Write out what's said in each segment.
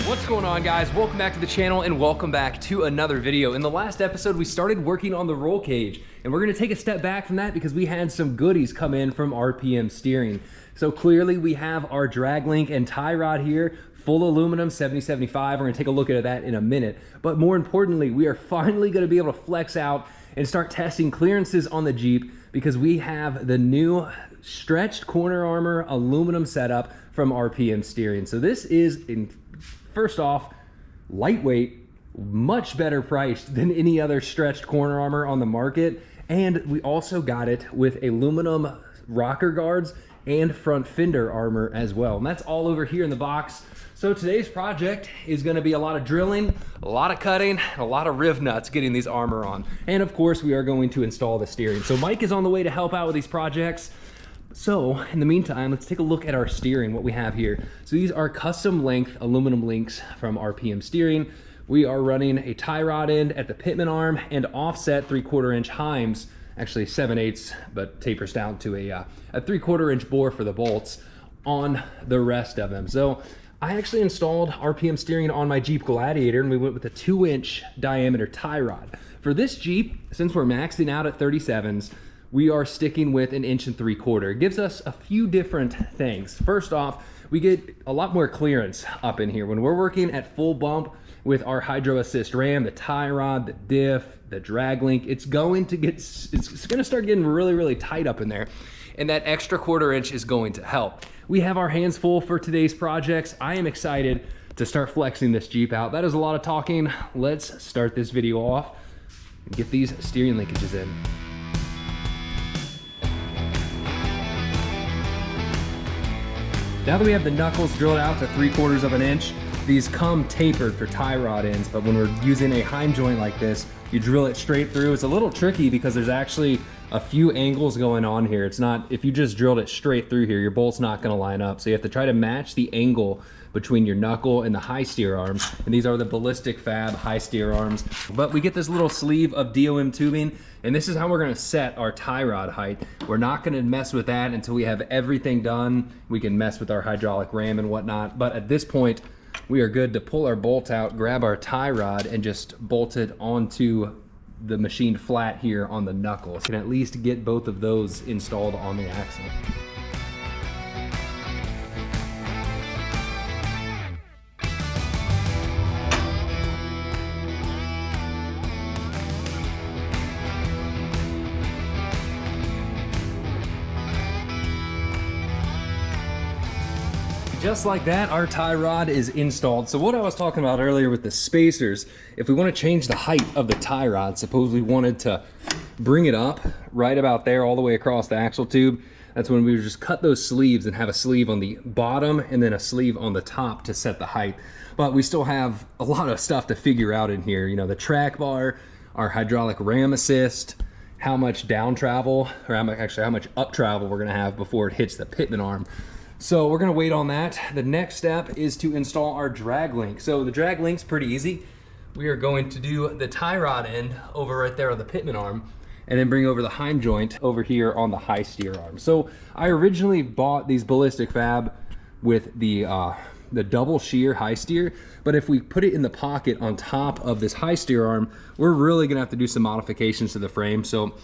What's going on, guys? Welcome back to the channel and welcome back to another video. In the last episode, we started working on the roll cage, and we're gonna take a step back from that because we had some goodies come in from RPM Steering. So clearly we have our drag link and tie rod here, full aluminum 7075. We're gonna take a look at that in a minute. But more importantly, we are finally gonna be able to flex out and start testing clearances on the Jeep because we have the new stretched corner armor aluminum setup from RPM Steering. So this is, first off, lightweight, much better priced than any other stretched corner armor on the market. And we also got it with aluminum rocker guards and front fender armor as well. And that's all over here in the box. So today's project is gonna be a lot of drilling, a lot of cutting, and a lot of riv nuts getting these armor on. And of course, we are going to install the steering. So Mike is on the way to help out with these projects. So in the meantime, let's take a look at our steering, what we have here. So these are custom length aluminum links from RPM Steering. We are running a tie rod end at the pitman arm and offset 3/4 inch heims, actually 7/8, but tapers down to a 3/4 inch bore for the bolts on the rest of them. So I actually installed RPM Steering on my Jeep Gladiator, and we went with a 2-inch diameter tie rod. For this Jeep, since we're maxing out at 37s, we are sticking with 1 3/4 inches. It gives us a few different things. First off, we get a lot more clearance up in here. When we're working at full bump with our hydro assist ram, the tie rod, the diff, the drag link, it's gonna start getting really, really tight up in there. And that extra 1/4 inch is going to help. We have our hands full for today's projects. I am excited to start flexing this Jeep out. That is a lot of talking. Let's start this video off and get these steering linkages in. Now that we have the knuckles drilled out to 3/4 of an inch, these come tapered for tie rod ends, but when we're using a heim joint like this, you drill it straight through. It's a little tricky because there's actually a few angles going on here. It's not, if you just drilled it straight through here, your bolt's not gonna line up. So you have to try to match the angle between your knuckle and the high steer arms. And these are the ballistic fab high steer arms. But we get this little sleeve of DOM tubing, and this is how we're gonna set our tie rod height. We're not gonna mess with that until we have everything done. We can mess with our hydraulic ram and whatnot. But at this point, we are good to pull our bolt out, grab our tie rod, and just bolt it onto the machined flat here on the knuckles. We can at least get both of those installed on the axle. Just like that, our tie rod is installed. So what I was talking about earlier with the spacers, if we want to change the height of the tie rod, suppose we wanted to bring it up right about there all the way across the axle tube, that's when we would just cut those sleeves and have a sleeve on the bottom and then a sleeve on the top to set the height. But we still have a lot of stuff to figure out in here. You know, the track bar, our hydraulic ram assist, how much down travel, or how much up travel we're gonna have before it hits the pitman arm. So we're gonna wait on that. The next step is to install our drag link. So the drag link's pretty easy. We are going to do the tie rod end over right there on the pitman arm, and then bring over the heim joint over here on the high steer arm. So I originally bought these ballistic fab with the double shear high steer, but if we put it in the pocket on top of this high steer arm, we're really gonna have to do some modifications to the frame. So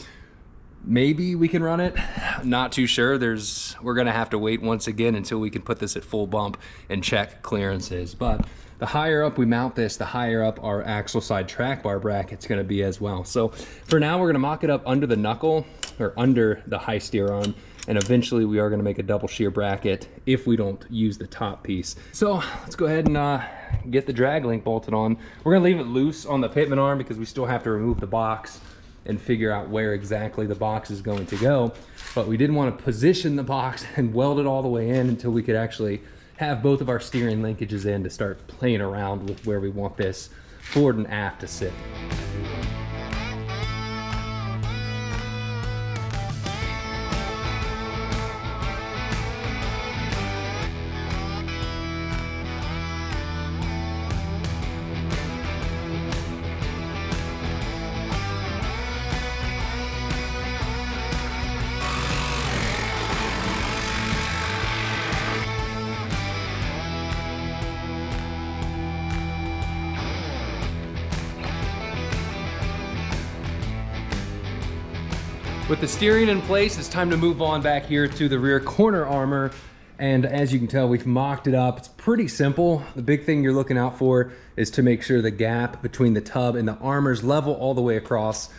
maybe we can run it, not too sure. We're gonna have to wait once again until we can put this at full bump and check clearances. But the higher up we mount this, the higher up our axle side track bar bracket's gonna be as well. So for now, we're gonna mock it up under the knuckle or under the high steer arm, and eventually we are gonna make a double shear bracket if we don't use the top piece. So let's go ahead and get the drag link bolted on. We're gonna leave it loose on the pitman arm because we still have to remove the box and figure out where exactly the box is going to go. But we didn't want to position the box and weld it all the way in until we could actually have both of our steering linkages in to start playing around with where we want this forward and aft to sit. With the steering in place, it's time to move on back here to the rear corner armor. And as you can tell, we've mocked it up. It's pretty simple. The big thing you're looking out for is to make sure the gap between the tub and the armor's level all the way across.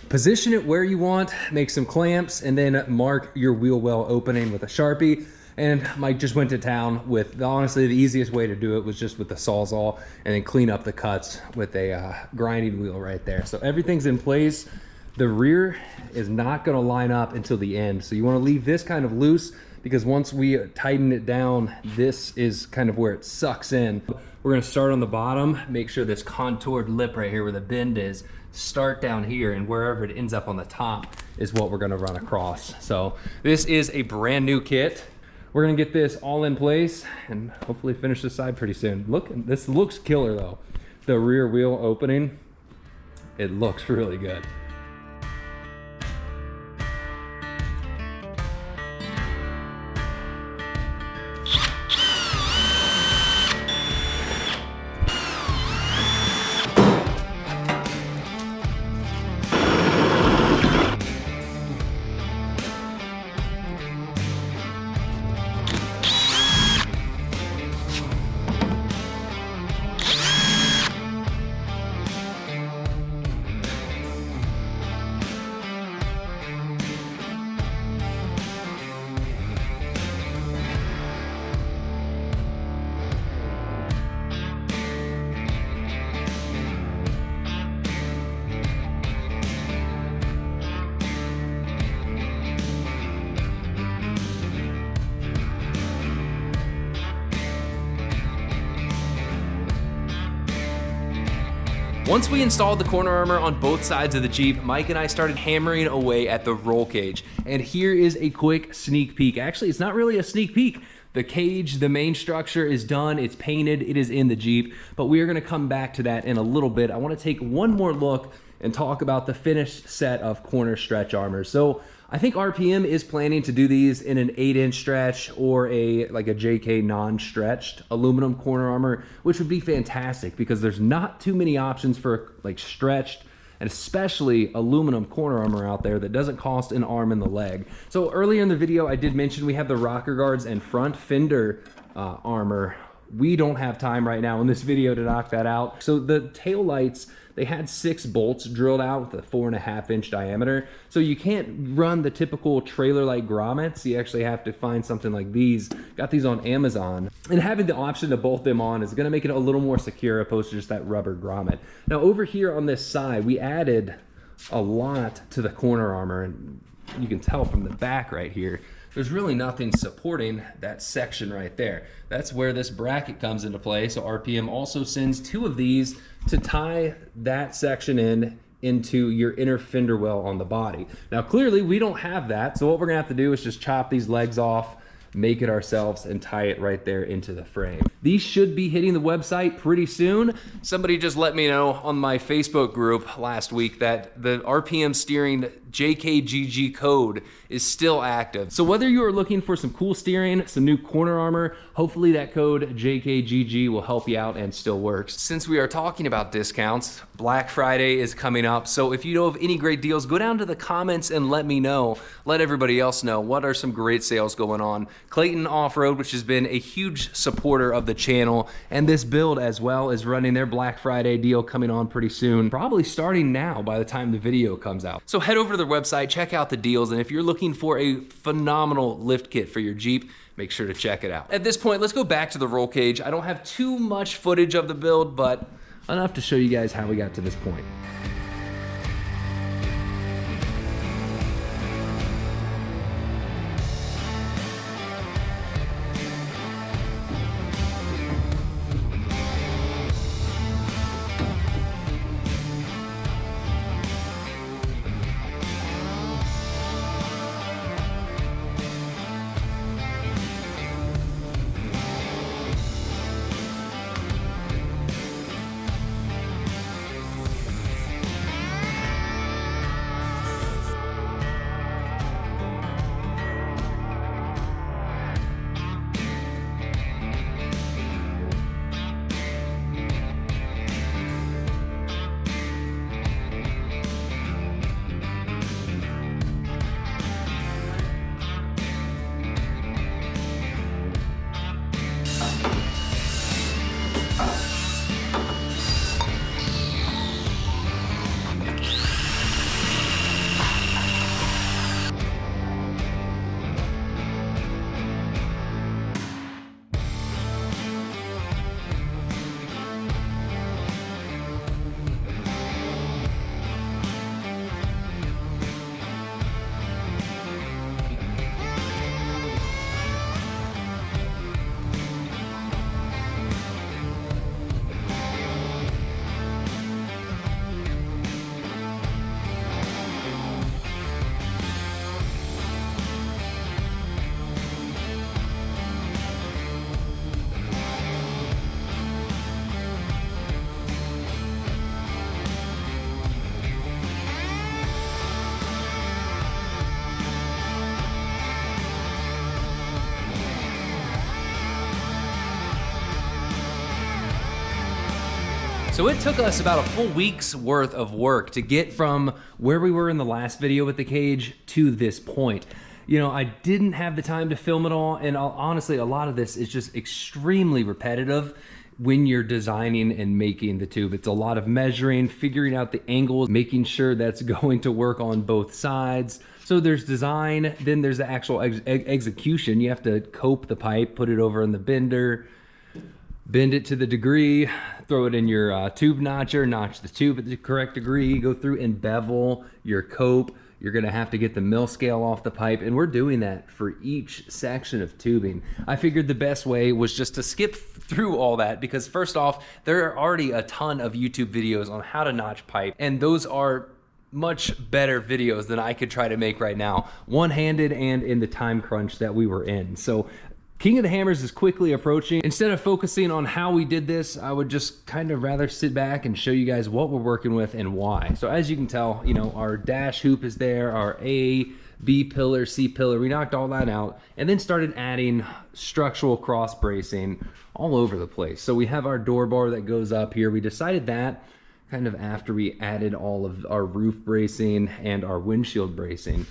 Position it where you want, make some clamps, and then mark your wheel well opening with a Sharpie. And Mike just went to town with, honestly, the easiest way to do it was just with the Sawzall, and then clean up the cuts with a grinding wheel right there. So everything's in place. The rear is not gonna line up until the end. So you wanna leave this kind of loose, because once we tighten it down, this is kind of where it sucks in. We're gonna start on the bottom, make sure this contoured lip right here where the bend is, start down here, and wherever it ends up on the top is what we're gonna run across. So this is a brand new kit. We're gonna get this all in place and hopefully finish this side pretty soon. Look, this looks killer though. The rear wheel opening, it looks really good. Once we installed the corner armor on both sides of the Jeep, Mike and I started hammering away at the roll cage. And here is a quick sneak peek. Actually, it's not really a sneak peek. The cage, the main structure is done, it's painted, it is in the Jeep, but we are gonna come back to that in a little bit. I wanna take one more look and talk about the finished set of corner stretch armors. So I think RPM is planning to do these in an 8-inch stretch or like a JK non-stretched aluminum corner armor, which would be fantastic because there's not too many options for like stretched and especially aluminum corner armor out there that doesn't cost an arm and the leg. So earlier in the video, I did mention we have the rocker guards and front fender armor. We don't have time right now in this video to knock that out. So the tail lights, they had 6 bolts drilled out with a 4.5-inch diameter. So you can't run the typical trailer-like grommets. You actually have to find something like these. Got these on Amazon. And having the option to bolt them on is gonna make it a little more secure opposed to just that rubber grommet. Now over here on this side, we added a lot to the corner armor, and you can tell from the back right here, there's really nothing supporting that section right there. That's where this bracket comes into play. So RPM also sends 2 of these to tie that section into your inner fender well on the body. Now clearly we don't have that, so what we're gonna have to do is just chop these legs off, make it ourselves, and tie it right there into the frame. These should be hitting the website pretty soon. Somebody just let me know on my Facebook group last week that the RPM steering JKGG code is still active. So whether you are looking for some cool steering, some new corner armor, hopefully that code JKGG will help you out and still works. Since we are talking about discounts, Black Friday is coming up. So if you know of any great deals, go down to the comments and let me know. Let everybody else know what are some great sales going on. Clayton Offroad, which has been a huge supporter of the channel, and this build as well, is running their Black Friday deal coming on pretty soon, probably starting now by the time the video comes out. So head over to their website, check out the deals, and if you're looking for a phenomenal lift kit for your Jeep, make sure to check it out. At this point, let's go back to the roll cage. I don't have too much footage of the build, but enough to show you guys how we got to this point. So it took us about a full week's worth of work to get from where we were in the last video with the cage to this point. You know, I didn't have the time to film it all, and honestly, a lot of this is just extremely repetitive when you're designing and making the tube. It's a lot of measuring, figuring out the angles, making sure that's going to work on both sides. So there's design, then there's the actual execution. You have to cope the pipe, put it over in the bender, bend it to the degree, throw it in your tube notcher, notch the tube at the correct degree, go through and bevel your cope. You're gonna have to get the mill scale off the pipe, and we're doing that for each section of tubing. I figured the best way was just to skip through all that, because first off, there are already a ton of YouTube videos on how to notch pipe, and those are much better videos than I could try to make right now, one-handed and in the time crunch that we were in. So King of the Hammers is quickly approaching. Instead of focusing on how we did this, I would just kind of rather sit back and show you guys what we're working with and why. So as you can tell, you know, our dash hoop is there, our A, B pillar, C pillar, we knocked all that out and then started adding structural cross bracing all over the place. So we have our door bar that goes up here. We decided that kind of after we added all of our roof bracing and our windshield bracing.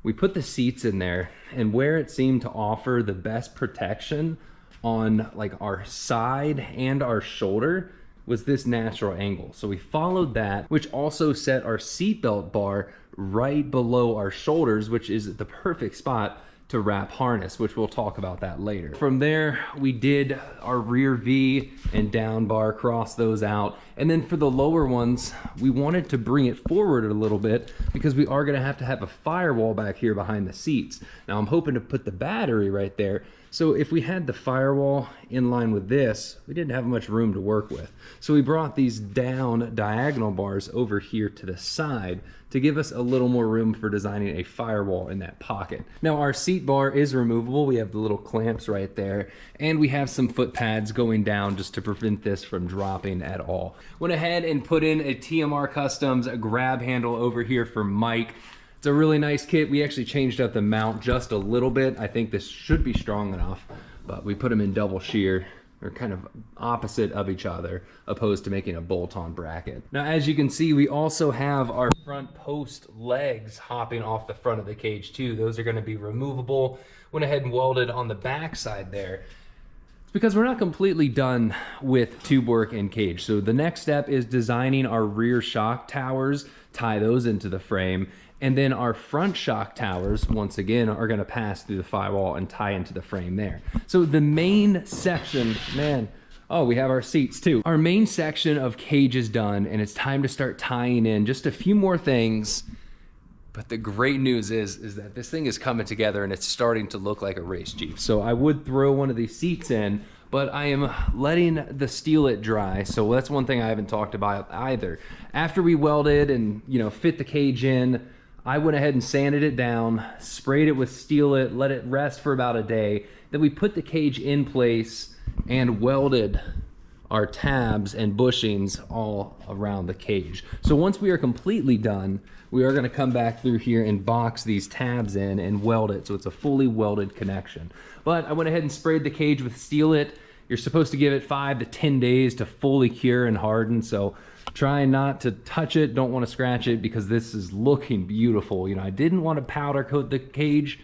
We put the seats in there, and where it seemed to offer the best protection on like our side and our shoulder was this natural angle. So we followed that, which also set our seatbelt bar right below our shoulders, which is the perfect spot to wrap harness, which we'll talk about that later. From there, we did our rear V and down bar, cross those out. And then for the lower ones, we wanted to bring it forward a little bit because we are gonna have to have a firewall back here behind the seats. Now I'm hoping to put the battery right there. So if we had the firewall in line with this, we didn't have much room to work with. So we brought these down diagonal bars over here to the side to give us a little more room for designing a firewall in that pocket. Now our seat bar is removable. We have the little clamps right there, and we have some foot pads going down just to prevent this from dropping at all. Went ahead and put in a TMR Customs grab handle over here for Mike. It's a really nice kit. We actually changed up the mount just a little bit. I think this should be strong enough, but we put them in double shear. They're kind of opposite of each other, opposed to making a bolt-on bracket. Now, as you can see, we also have our front post legs hopping off the front of the cage too. Those are gonna be removable. Went ahead and welded on the back side there. It's because we're not completely done with tube work and cage. So the next step is designing our rear shock towers, tie those into the frame, and then our front shock towers, once again, are gonna pass through the firewall and tie into the frame there. So the main section, man, oh, we have our seats too. Our main section of cage is done, and it's time to start tying in just a few more things. But the great news is that this thing is coming together and it's starting to look like a race Jeep. So I would throw one of these seats in, but I am letting the steelet dry. So that's one thing I haven't talked about either. After we welded and, you know, fit the cage in, I went ahead and sanded it down, sprayed it with steelet, let it rest for about a day. Then we put the cage in place and welded our tabs and bushings all around the cage. So once we are completely done, we are gonna come back through here and box these tabs in and weld it so it's a fully welded connection. But I went ahead and sprayed the cage with steelet. You're supposed to give it 5 to 10 days to fully cure and harden, so try not to touch it, don't want to scratch it, because this is looking beautiful. You know, I didn't want to powder coat the cage.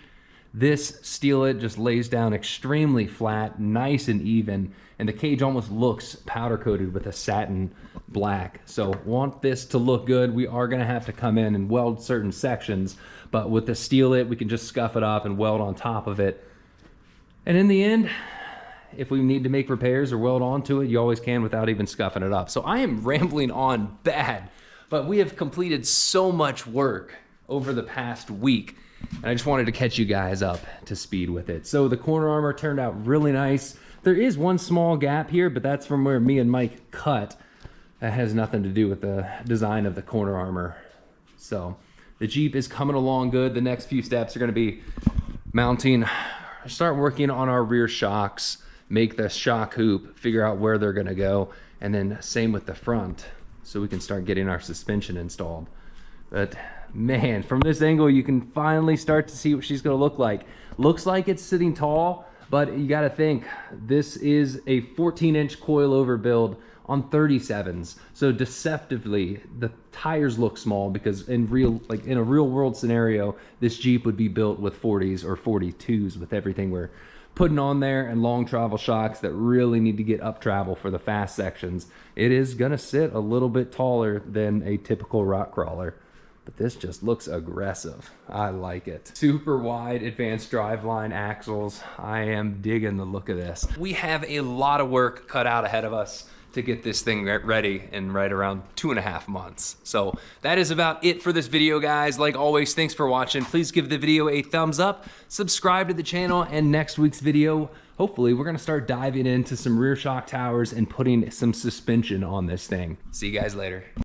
This steelet just lays down extremely flat, nice and even, and the cage almost looks powder coated with a satin black. So want this to look good, we are gonna have to come in and weld certain sections, but with the steelet, we can just scuff it up and weld on top of it. And in the end, if we need to make repairs or weld onto it, you always can without even scuffing it up. So I am rambling on bad, but we have completed so much work over the past week, and I just wanted to catch you guys up to speed with it. So the corner armor turned out really nice. There is one small gap here, but that's from where me and Mike cut. That has nothing to do with the design of the corner armor. So the Jeep is coming along good. The next few steps are gonna be mounting, start working on our rear shocks, make the shock hoop, figure out where they're gonna go, and then same with the front, so we can start getting our suspension installed. But man, from this angle, you can finally start to see what she's gonna look like. Looks like it's sitting tall, but you gotta think, this is a 14-inch coilover build on 37s. So deceptively, the tires look small because in a real world scenario, this Jeep would be built with 40s or 42s with everything we're putting on there, and long travel shocks that really need to get up travel for the fast sections. It is gonna sit a little bit taller than a typical rock crawler, but this just looks aggressive. I like it. Super wide advanced driveline axles. I am digging the look of this. We have a lot of work cut out ahead of us to get this thing ready in right around 2.5 months. So that is about it for this video, guys. Like always, thanks for watching. Please give the video a thumbs up, subscribe to the channel, and next week's video, hopefully we're gonna start diving into some rear shock towers and putting some suspension on this thing. See you guys later.